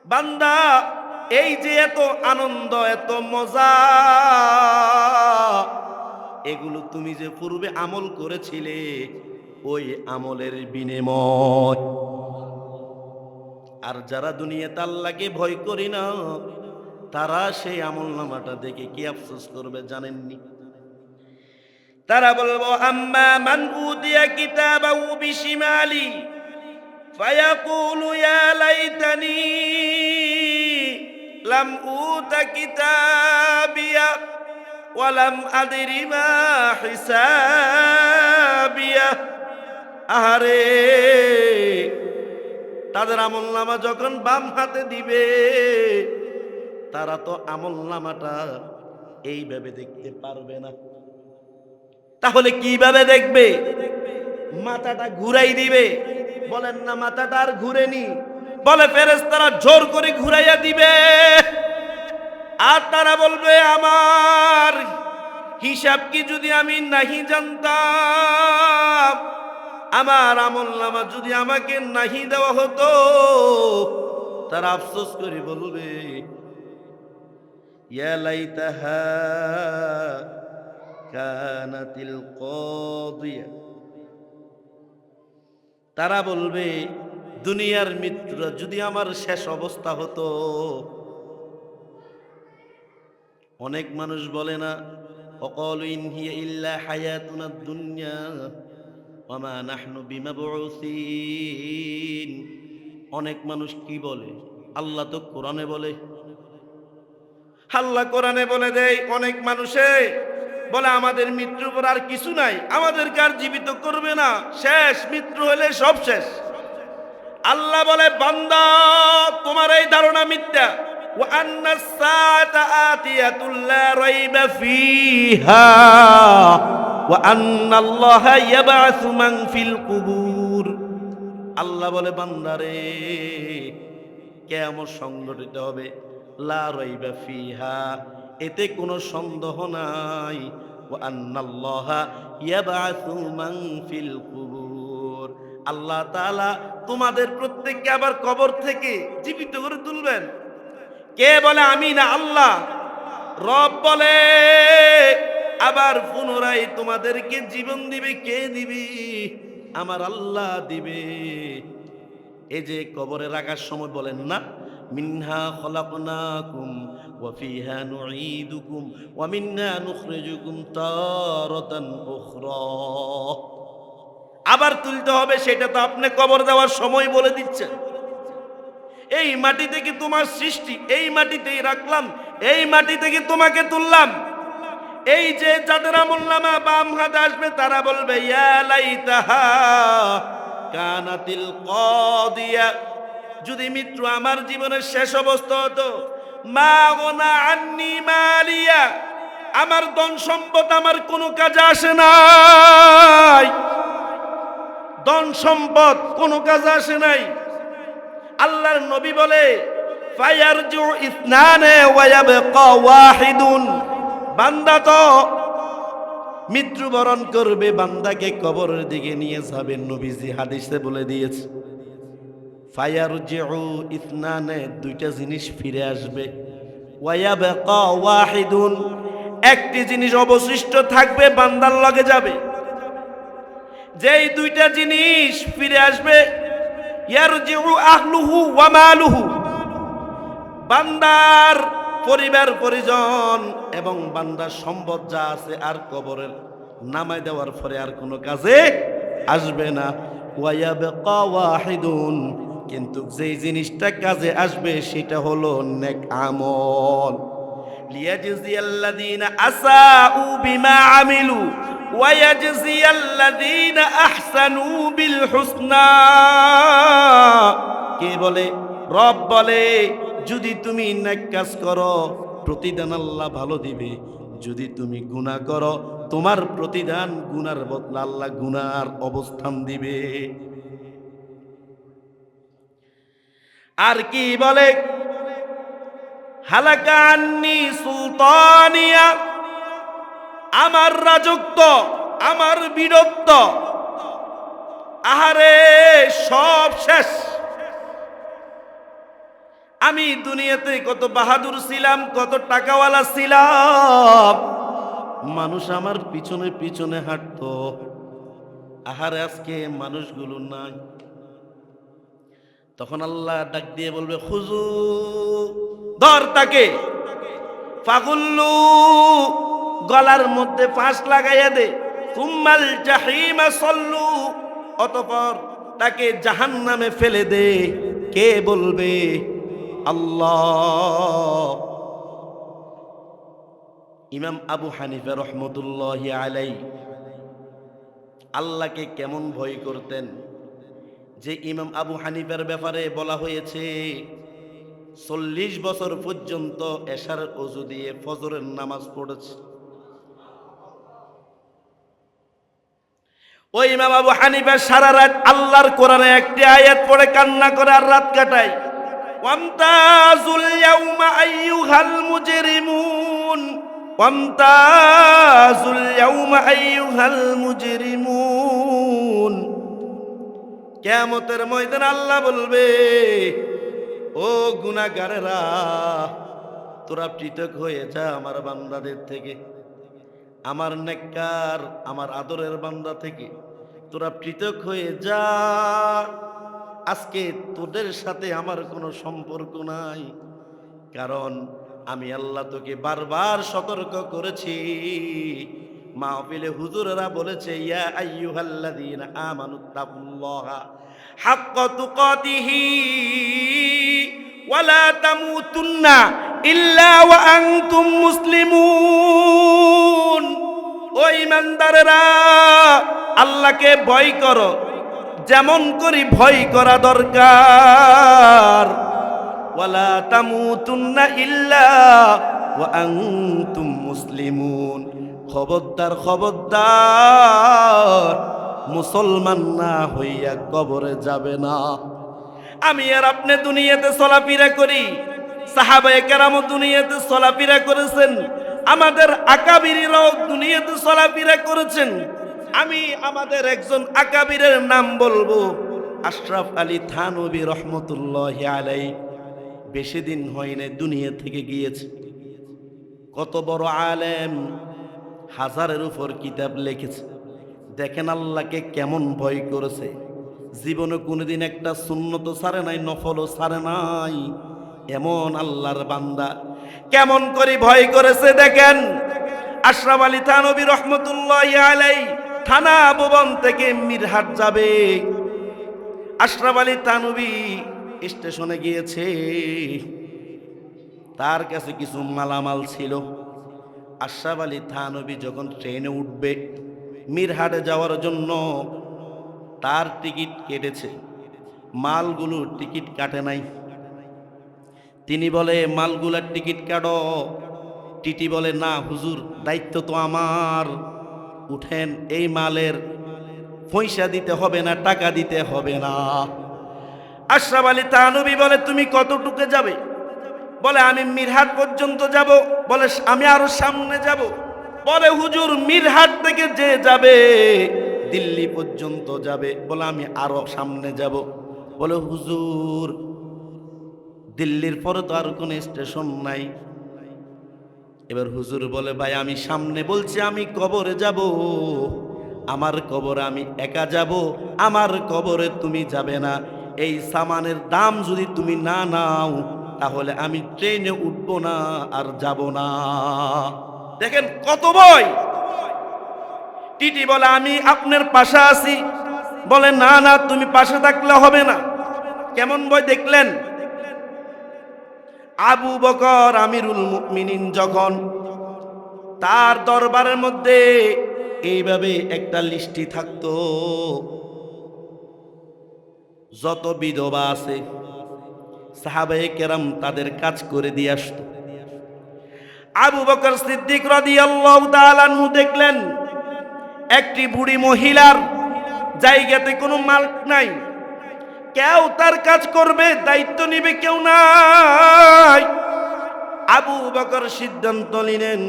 বান্দা, এই যে এত আনন্দ, এত মজা, এগুলো তুমি যে পূর্বে আমল করেছিলে, ওই আমলের বিনিময়। আর যারা দুনিয়াতে আল্লাহকে ভয় করি না, তারা সেই আমলনামাটা দেখে কি আফসোস করবে জানেননি? তারা বলবো, আম্মা মান উতিয়া কিতাবাহু বিশিমালি ফায়াকুলু ইয়া লাইতানি লাম উতা কিতাবিয়া ওয়া লাম আদরি মা হিসাবিয়া। আহারে, তাদের আমলনামা যখন বাম হাতে দিবে, তারা তো আমলনামাটা এইভাবে দেখতে পারবে না। তাহলে কিভাবে দেখবে? মাথাটা ঘুরাই দিবে। বলেন না, মাথাটা আর ঘুরেনি, বলে ফেরেশতারা জোর করে ঘুরাইয়া দিবে। আর তারা বলবে, আমার হিসাব কি যদি আমি নাহি জানতাম, আমার আমলনামা যদি আমাকে নাহি দেওয়া হতো। তারা আফসোস করে বলবে, ইয়া লাইতাহা কানাতিল কাদিয়া। তারা বলবে, দুনিয়ার মৃত্যুটা যদি আমার শেষ অবস্থা হতো। অনেক মানুষ বলে না, ওয়াকালু ইন হিয়া ইল্লা হায়াতুনাদ দুনিয়া ওয়া মা নাহনু বিমাবউসিন। অনেক মানুষ কি বলে? আল্লাহ তো কোরআনে বলে, আল্লাহ কোরআনে বলে দেয়। অনেক মানুষে বলে আমাদের মৃত্যুর পর আর কিছু নাই, আমাদেরকে আর জীবিত করবে না, শেষ, মৃত্যু হলে সব শেষ। আল্লাহ বলে, বান্দা, তোমার এই ধারণা মিথ্যা। ওয়া আন্নাস সাআতা আতিয়াতুল লা রাইবা ফিহা ওয়া আন্নাল্লাহা ইয়াবআসু মান ফিল কুবুর। আল্লাহ বলে, বান্দারে, কিয়ামত সংঘটিত হবে, লা রাইবা ফিহা, এতে কোনো সন্দেহ নাই। ওয়া আন্নাল্লাহা ইয়াবআসু মান ফিল কুবুর, আল্লাহ তাআলা তোমাদের প্রত্যেককে আবার কবর থেকে জীবিত করে তুলবেন। কে বলে? আমি না, আল্লাহ। রব বলে, আবার পুনরায় তোমাদেরকে জীবন দিবে। কে দিবে? আমার আল্লাহ দিবে। এই যে কবরে রাখার সময় বলেন না, মিনহা খলাকনাকুম ওয়া ফিহা নুঈদুকুম ওয়া মিনহা নুখরিজুকুম তারাতান উখরা। আবার তুলতে হবে, সেটা তো আপনি কবর দেওয়ার সময় বলে দিচ্ছেন। এই মাটি থেকে তোমার সৃষ্টি, এই মাটিতেই রাখলাম, এই মাটি থেকে তোমাকে তুললাম। এই যে যাদের আমলনামা বাম হাতে আসবে, তারা বলবে, ইয়া লাইতাহা কানাতিল কাদিয়া। যদি মৃত্যু আমার জীবনের শেষ অবস্থা হতো, মা গনা আন্নি মালিয়া, আমার ধন সম্পদ আমার কোনো কাজে আসে নাই, ধন সম্পদ কোনো কাজে আসে নাই। আল্লাহর নবী বলে, ফায়ারজু ইসনানে ওয়া ইয়াবকা ওয়াহিদুন। বান্দা তো মৃত্যুবরণ করবে, বান্দাকে কবরের দিকে নিয়ে যাবেন, নবীজি হাদিসে বলে দিয়েছে। ফায়ারজিউ ইসনানে, দুইটা জিনিস ফিরে আসবে, ওয়ায়াবকা ওয়াহিদুন, একটি জিনিস অবশিষ্ট থাকবে, বান্দার লগে যাবে। যেই দুইটা জিনিস ফিরে আসবে, ইয়ারজিউ আহলুহু ওয়া মালুহু, বান্দার পরিবার পরিজন এবং বান্দার সম্পদ যা আছে আর কবরের নামায় দেওয়ার পরে আর কোনো কাজে আসবে না। ওয়ায়াবকা ওয়াহিদুন, কিন্তু যেই জিনিসটা কাজে আসবে সেটা হলো নেক আমল। লিয়াজজিয়াল্লাযীনা আসাউ বিমা আমিলু ওয়ায়াজজিয়াল্লাযীনা আহসানু বিল হুসনা। কে বলে? রব বলে, যদি তুমি নেক কাজ করো প্রতিদান আল্লাহ ভালো দিবে, যদি তুমি গুনাহ করো তোমার প্রতিদান গুনার বদলা আল্লাহ গুনার অবস্থান দিবে। আর কি বলে? হালাকা আন্নি সুলতানিয়া, আমার রাজত্ব, আমার বীরত্ব, আহারে সব শেষ। আমি দুনিয়াতে কত বাহাদুর ছিলাম, কত টাকাওয়ালা ছিলাম, মানুষ আমার পিছনে পিছনে হাঁটতো, আহারে আজকে মানুষগুলো নাই। তখন আল্লাহ ডাক দিয়ে বলবে, খুজু, ধর তাকে, ফাগুল্লু, গলার মধ্যে ফাঁস লাগাইয়া দে, তুম্মাল জাহিমা সল্লু, অতঃপর তাকে জাহান্নামে ফেলে দে। কে বলবে? আল্লাহ। ইমাম আবু হানিফা রহমতুল্লাহি আলাইহি আল্লাহকে কেমন ভয় করতেন, যে ইমাম আবু হানিফার ব্যাপারে বলা হয়েছে 40 বছর পর্যন্ত এশার ওযু দিয়ে ফজরের নামাজ পড়েছে। ওই ইমাম আবু হানিফা সারা রাত আল্লাহর কোরআনে একটি আয়াত পড়ে কান্না করে আর রাত কাটায়। ওয়ামতাজুল ইয়াউমা আইয়ুহাল মুজরিমুন, ওয়ামতাজুল ইয়াউমা আইয়ুহাল মুজরিমুন। কিয়ামতের ময়দানে আল্লাহ বলবে, ও গুনাহগারেরা, তোরা পৃথক হয়ে যা আমার বান্দাদের থেকে, আমার নেককার আমার আদরের বান্দা থেকে তোরা পৃথক হয়ে যা। আজকে তোদের সাথে আমার কোনো সম্পর্ক নাই, কারণ আমি আল্লাহ তোকে বারবার সতর্ক করেছি। মাহফিলে হুজুরেরা বলেছে, ইয়া আইয়ুহাল্লাযীনা আমানুত্তাকুল্লাহা হাক্কা তুকাতিহি ওয়ালা তামুতুন্না ইল্লা ওয়া আনতুম মুসলিমুন। ও ঈমানদারেরা, আল্লাহকে ভয় করো যেমন করি ভয় করা দরকার। ওয়ালা তামুতুন্না ইল্লা ওয়া আনতুম মুসলিমুন। খবরদার খবরদার, মুসলমান না হইয়া কবরে যাবে না। আমি আর আপনি দুনিয়াতে চলাফেরা করি, সাহাবায়ে কেরাম দুনিয়াতে চলাফেরা করেছেন, আমাদের আকাবিররাও দুনিয়াতে চলাফেরা করেছেন। আমি আমাদের একজন আকাবিরের নাম বলবো, আশরাফ আলী থানভী রহমতুল্লাহি আলাইহি। বেশি দিন হয়নি দুনিয়া থেকে গিয়েছে। কত বড় আলেম, হাজারের উপর কিতাব লিখেছে। দেখেন আল্লাহকে কেমন ভয় করেছে, জীবনে কোনোদিন একটা সুন্নত ছাড়ে নাই, নফলও ছাড়ে নাই। এমন আল্লাহর বান্দা কেমন করে ভয় করেছে দেখেন। আশরাফ আলী থানভী রহমতুল্লাহি আলাইহি থানা ভবন থেকে মিরহাট যাবে। আশরাফ আলী থানভী স্টেশনে গিয়েছে, তার কাছে কিছু মালামাল ছিল। আশরাফ আলী থানভী যখন ট্রেনে উঠবে মিরহাটে যাওয়ার জন্য, তার টিকিট কেটেছে, মালগুলোর টিকিট কাটে নাই। তিনি বলে, মালগুলার টিকিট কাটো। টিটি বলে, না হুজুর, দায়িত্ব তো আমার, উঠেন, এই মালের পয়সা দিতে হবে না, টাকা দিতে হবে না। আশরাফ আলী থানভী বলে, তুমি কতটুকু যাবে? বলে, আমি মিরহাট পর্যন্ত যাব। বলে, আমি আরো সামনে যাব। বলে, হুজুর, মিরহাট থেকে যে যাবে দিল্লি পর্যন্ত যাবে। বলে, আমি আরো সামনে যাব। বলে হুজুর দিল্লির পরে তো আর কোনো স্টেশন নাই। এবার হুজুর বলে ভাই আমি সামনে বলছি আমি কবরে যাব, আমার কবরে আমি একা যাব, আমার কবরে তুমি যাবে না। এই সামানের দাম যদি তুমি না নাও তাহলে আমি ট্রেনে উঠবো না আর যাব না। দেখেন কত ভয়। টিটি বলে আমি আপনার পাশে আছি। বলে না না তুমি পাশে থাকলে হবে না। কেমন ভয় দেখলেন? আবু বকর আমিরুল মুমিনিন যখন তার দরবারের মধ্যে এইভাবে একটা লিস্টি থাকতো, যত বিধবা আছে সাহাবায়ে কেরাম তাদের কাজ করে দিয়ে আসতো। আবু বকর সিদ্দিক রাদিয়াল্লাহু তাআলা আনহু দেখলেন একটি বুড়ি মহিলার জায়গাতে কোনো মালিক নাই, কেউ তার কাজ করবে দায়িত্ব নিবে কেউ নাই। আবু বকর সিদ্ধান্ত নিলেন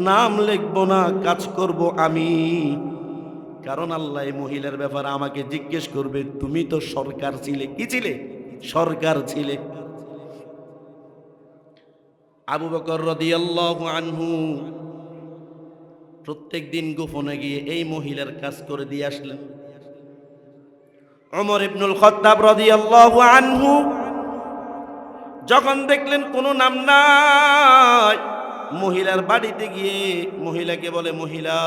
নাম লিখবো না, কাজ করব আমি। কারণ আল্লাহ এই মহিলার ব্যাপারে আমাকে জিজ্ঞেস করবে তুমি তো সরকার ছিলে। কি ছিলে? সরকার ছিলে। আবু বকর রাদিয়াল্লাহু আনহু প্রত্যেক দিন গোপনে গিয়ে এই মহিলার কাজ করে দিয়ে আসলেন। ওমর ইবনুল খাত্তাব রাদিয়াল্লাহু আনহু যখন দেখলেন কোনো নাম নাই, মহিলার বাড়িতে গিয়ে মহিলাকে বলে মহিলা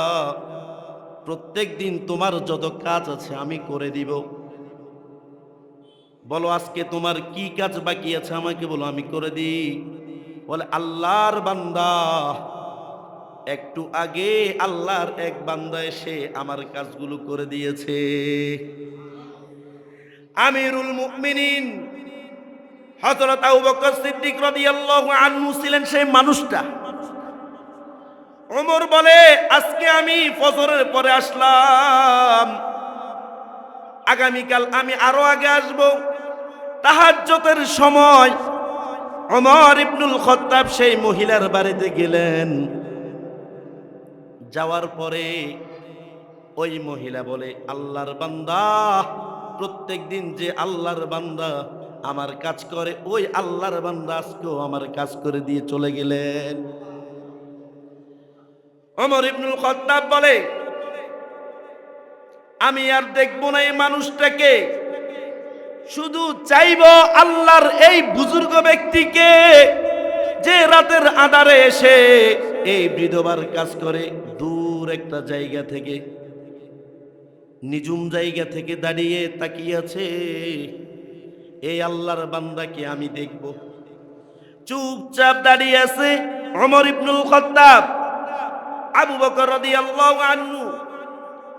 প্রত্যেক দিন তোমার যত কাজ আছে আমি করে দিব, বলো আজকে তোমার কি কাজ বাকি আছে আমাকে বলো আমি করে দিই। বলে আল্লাহর বান্দা, একটু আগে আল্লাহর এক বান্দা এসে আমার কাজগুলো করে দিয়েছে। আমিরুল মুমিনিন হযরত আবু বকর সিদ্দিক রাদিয়াল্লাহু আনহু ছিলেন সেই মানুষটা। ওমর বলে আজকে আমি ফজরের পরে আসলাম, আগামীকাল আমি আরো আগে আসব। তাহাজ্জুদের সময় ওমর ইবনুল খাত্তাব সেই মহিলার বাড়িতে গেলেন। যাওয়ার পরে ওই মহিলা বলে আল্লাহর বান্দা, প্রত্যেক দিন যে আল্লাহর বান্দা আমার কাজ করে ওই আল্লাহর বান্দা আজকেও আমার কাজ করে দিয়ে চলে গেলেন। ওমর ইবনুল খাত্তাব বলে আমি আর দেখবো না এই মানুষটাকে, শুধু চাইব আল্লাহর এই বুজুর্গ ব্যক্তিকে যে রাতের আঁধারে এসে এই বিধবার কাজ করে দূর একটা জায়গা থেকে, নিঝুম জায়গা থেকে দাঁড়িয়ে তাকিয়ে আছে, এই আল্লাহর বান্দাকে আমি দেখব। চুপচাপ দাঁড়িয়ে আছে ওমর ইবনুল খাত্তাব। আবু বকর রাদিয়াল্লাহু আনহু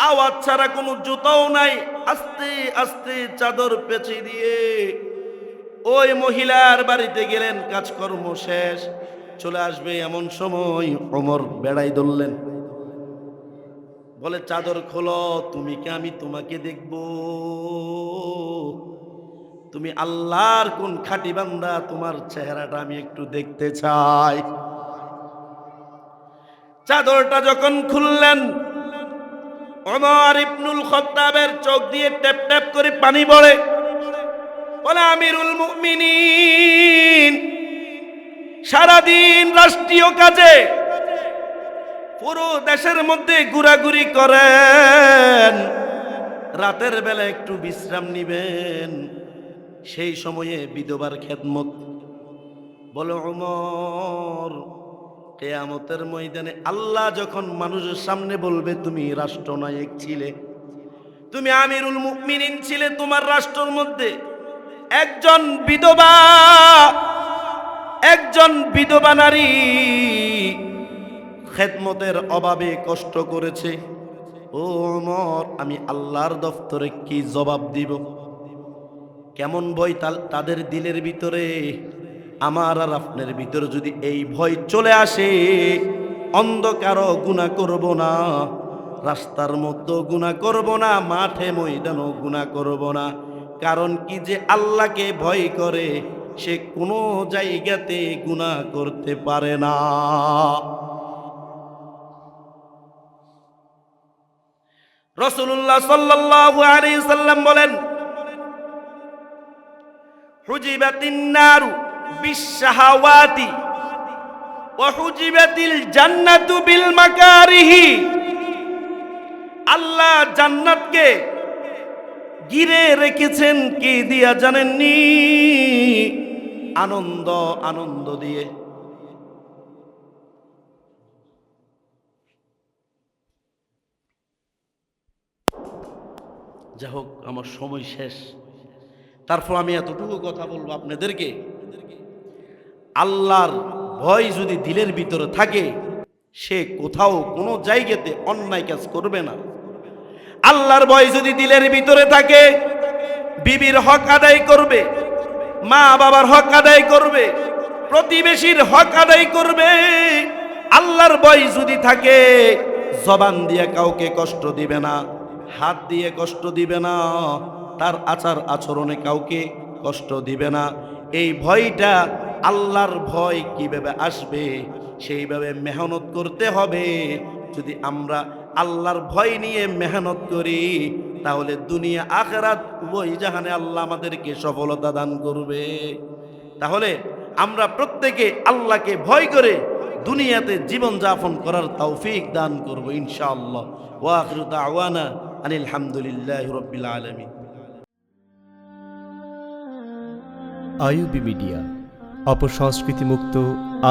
আওয়াজ ছাড়া কোনো জুতাও নাই, আস্তে আস্তে চাদর পেঁচিয়ে দিয়ে ওই মহিলার বাড়িতে গেলেন। কাজকর্ম শেষ, চলে আসবে এমন সময় ওমর বেড়াই ধরলেন। বলে চাদর খোলো, তুমি কি আমি তোমাকে দেখব? তুমি আল্লাহর কোন খাঁটি বান্দা, তোমার চেহারাটা আমি একটু দেখতে চাই। চাদরটা যখন খুললেন ওমর ইবনুল খাত্তাবের চোখ দিয়ে ট্যাপ ট্যাপ করে পানি পড়ে। বলে আমিরুল মুমিনিন সারাদিন রাষ্ট্রীয় কাজে পুরো দেশের মধ্যে ঘোরাঘুরি করেন, রাতের বেলা একটু বিশ্রাম নিবেন, সেই সময়ে বিধবার খেদমত। বলে ওমর কিয়ামতের ময়দানে আল্লাহ যখন মানুষের সামনে বলবে তুমি রাষ্ট্রনায়ক ছিলে, তুমি আমিরুল মুমিনিন ছিলে, তোমার রাষ্ট্রের মধ্যে একজন বিধবা নারী খেদমতের অভাবে কষ্ট করেছে, ও ওমর আমি আল্লাহর দফতরে কি জবাব দিব? কেমন ভয় তাদের দিলের ভিতরে। আমার আর আপনার ভিতরে যদি এই ভয় চলে আসে, অন্ধকারও গুনাহ করব না, রাস্তার মধ্যেও গুনাহ করব না, মাঠে ময়দানও গুনাহ করব না। কারণ কি, যে আল্লাহকে ভয় করে সে কোনো জায়গাতে গুনাহ করতে পারে না। রাসূলুল্লাহ সাল্লাল্লাহু আলাইহি সাল্লাম বলেন হুজিবাতিন নারু বিশ-শাহাওয়াতি ওয়া হুজিবাতিল জান্নাতু বিল মাকারিহি। আল্লাহ জান্নাতকে ঘিরে রেখেছেন কি দিয়া জানেননি? আনন্দ, আনন্দ দিয়ে। যাই হোক, আমার সময় শেষ, তারপর আমি এতটুকু কথা বলবো আপনাদেরকে, আল্লাহর ভয় যদি দিলের ভিতরে থাকে, সে কোথাও কোনো জায়গাতে অন্যায় কাজ করবে না। আল্লাহর ভয় যদি দিলের ভিতরে থাকে, বিবির হক আদায় করবে, মা বাবার হক আদায় করবে, প্রতিবেশীর হক আদায় করবে। আল্লাহর ভয় যদি থাকে, জবান দিয়ে কাউকে কষ্ট দিবে না, হাত দিয়ে কষ্ট দিবে না, তার আচার আচরণে কাউকে কষ্ট দিবে না। এই ভয়টা, আল্লাহর ভয় কিভাবে আসবে? সেইভাবে মেহনত করতে হবে। যদি আমরা আল্লাহর ভয় নিয়ে মেহনত করি, তাহলে দুনিয়া আখিরাত উভয় জাহানে আল্লাহ আমাদেরকে সফলতা দান করবে। তাহলে আমরা প্রত্যেকে আল্লাহকে ভয় করে দুনিয়াতে জীবন যাপন করার তৌফিক দান করব ইনশাআল্লাহ। ওয়া আখিরু দাওয়ানা আনিল হামদুলিল্লাহি রাব্বিল আলামিন। আইইউবি মিডিয়া, অপসংস্কৃতি মুক্ত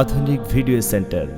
আধুনিক ভিডিও সেন্টার।